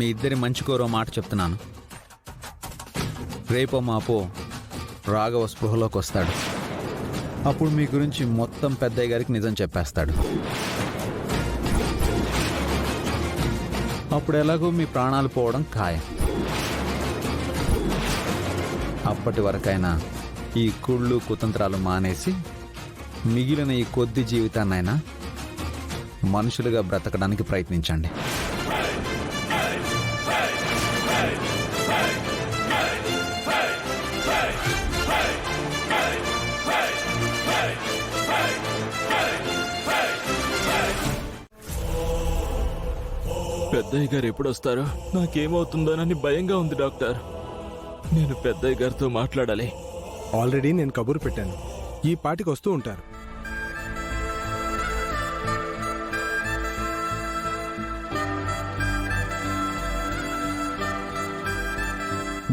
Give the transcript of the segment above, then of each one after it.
మీ ఇద్దరి మంచి కోరో మాట చెప్తున్నాను. రేపో మాపో రాఘవ స్పృహలోకి వస్తాడు. అప్పుడు మీ గురించి మొత్తం పెద్దయ్య గారికి నిజం చెప్పేస్తాడు. అప్పుడు ఎలాగో మీ ప్రాణాలు పోవడం ఖాయం. అప్పటి వరకైనా ఈ కుళ్ళు కుతంత్రాలు మానేసి మిగిలిన ఈ కొద్ది జీవితాన్నైనా మనుషులుగా బ్రతకడానికి ప్రయత్నించండి. పెద్దయ్య గారు ఎప్పుడు వస్తారో, నాకేమవుతుందోనని భయంగా ఉంది డాక్టర్. నేను పెద్దయ్య గారితో మాట్లాడాలి. ఆల్రెడీ నేను కబురు పెట్టాను, ఈ పాటికి వస్తూ ఉంటారు.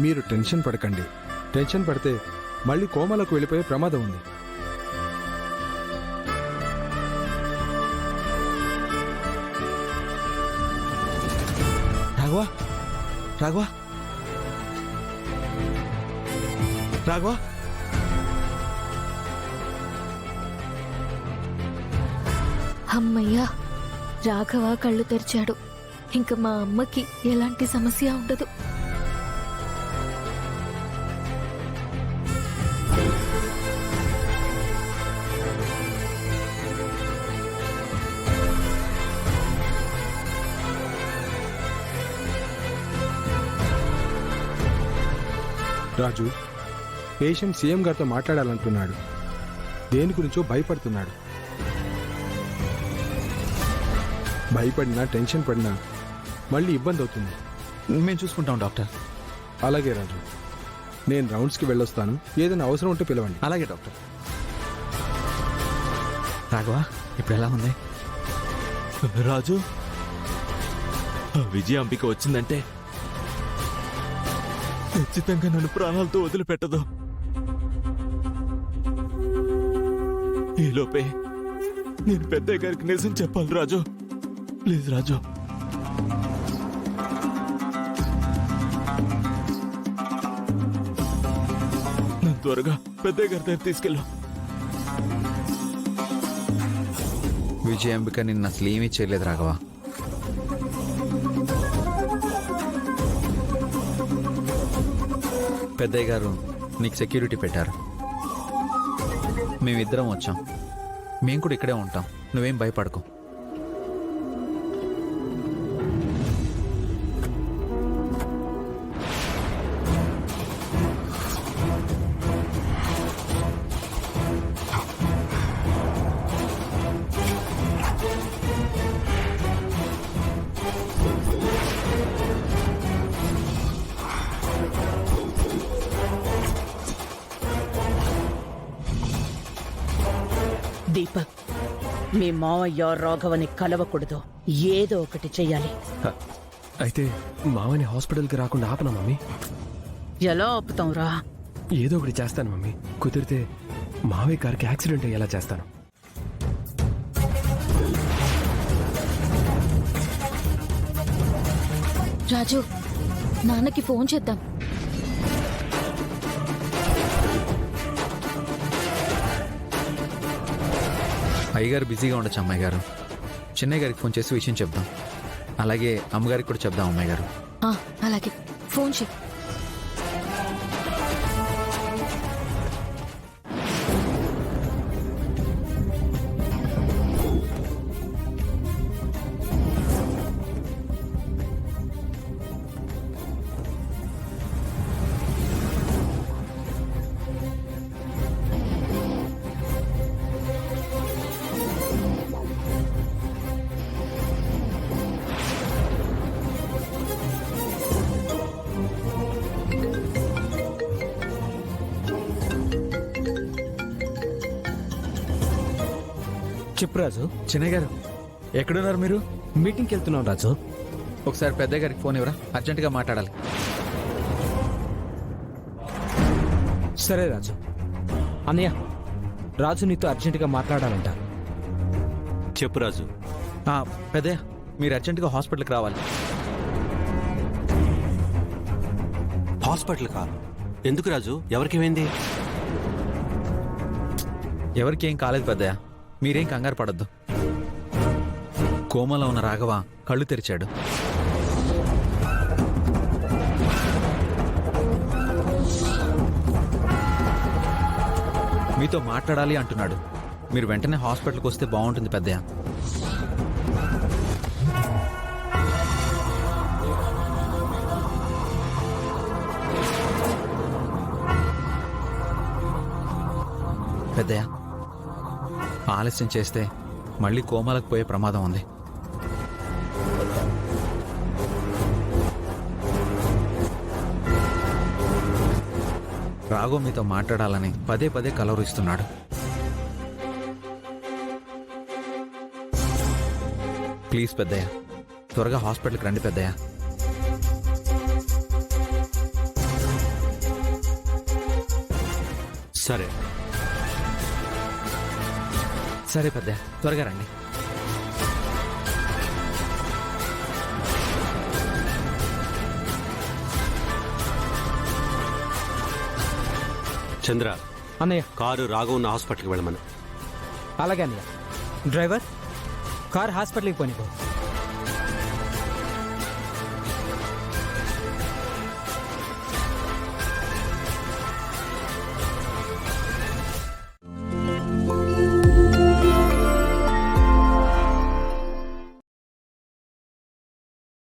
మీరు టెన్షన్ పడకండి. టెన్షన్ పడితే మళ్ళీ కోమలకు వెళ్ళిపోయే ప్రమాదం ఉంది. రాఘవా, రాఘవా, రాఘవా. అమ్మయ్యా, రాఘవ కళ్ళు తెరిచాడు. ఇంక మా అమ్మకి ఎలాంటి సమస్య ఉండదు. రాజు, పేషెంట్ సీఎం గారితో మాట్లాడాలంటున్నాడు. దేని గురించో భయపడుతున్నాడు. భయపడినా టెన్షన్ పడినా మళ్ళీ ఇబ్బంది అవుతుంది. మేము చూసుకుంటాం డాక్టర్. అలాగే రాజు, నేను రౌండ్స్కి వెళ్ళొస్తాను. ఏదైనా అవసరం ఉంటే పిలవండి. అలాగే డాక్టర్. రాఘవా, ఇప్పుడు ఎలా ఉంది? రాజు, విజయ అంబిక వచ్చిందంటే ఖచ్చితంగా నన్ను ప్రాణాలతో వదిలిపెట్టదు. ఈలోపే నేను పెద్దయ్య గారికి నిజం చెప్పాలి. రాజు, ప్లీజ్ రాజు. నన్ను త్వరగా పెద్దయ్య గారి దగ్గర తీసుకెళ్ళు. విజయాంబిక నిన్న అసలు ఏమీ చేయలేదు రాఘవ. పెద్దయ్య గారు నీకు సెక్యూరిటీ పెట్టారు. మేమిద్దరం వచ్చాం. మేము కూడా ఇక్కడే ఉంటాం. నువ్వేం భయపడకు. దీపక్, మీ మావయ్య రాఘవని కలవకూడదు. ఏదో ఒకటి చెయ్యాలి. అయితే మావని హాస్పిటల్కి రాకుండా ఆపనా మమ్మీ? ఎలా ఆపుతాం రా? ఏదో ఒకటి చేస్తాను మమ్మీ. కుదిరితే మావయ్య గారికి యాక్సిడెంట్ అయ్యేలా చేస్తాను. రాజు, నాన్నకి ఫోన్ చేద్దాం. అయ్యగారు బిజీగా ఉండొచ్చు అమ్మాయి గారు. చిన్నయ్య గారికి ఫోన్ చేసి విషయం చెప్దాం. అలాగే అమ్మగారికి కూడా చెప్దాం అమ్మాయి గారు. అలాగే, ఫోన్ చేయి. చెప్పు రాజు. చిన్నయ్య గారు, ఎక్కడున్నారు మీరు? మీటింగ్కి వెళ్తున్నాం రాజు. ఒకసారి పెద్దయ్య గారికి ఫోన్ ఇవ్వరా, అర్జెంటుగా మాట్లాడాలి. సరే రాజు. అన్నయ్య, రాజు నీతో అర్జెంటుగా మాట్లాడాలంట. చెప్పు రాజు. పెద్దయ్య, మీరు అర్జెంటుగా హాస్పిటల్కి రావాలి. హాస్పిటల్ కా? ఎందుకు రాజు? ఎవరికేమైంది? ఎవరికి ఏం కాలేదు పెద్దయ్య, మీరేం కంగారు పడద్దు. కోమలో ఉన్న రాఘవ కళ్ళు తెరిచాడు. మీతో మాట్లాడాలి అంటున్నాడు. మీరు వెంటనే హాస్పిటల్కి వస్తే బాగుంటుంది పెద్దయ్య. పెద్దయ్య, ఆలస్యం చేస్తే మళ్ళీ కోమలకు పోయే ప్రమాదం ఉంది. రాఘవ్ మీతో మాట్లాడాలని పదే పదే కలవరిస్తున్నాడు. ప్లీజ్ పెద్దయ్య, త్వరగా హాస్పిటల్కి రండి పెద్దయ్య. సరే సరే పెద్దయ్య, త్వరగా రండి. చంద్ర, అన్నయ్య కారు రాఘవ్ ఉన్న హాస్పిటల్కి వెళ్ళమను. అలాగే అన్నయ్య. డ్రైవర్ కార్ హాస్పిటల్కి పోనిపో.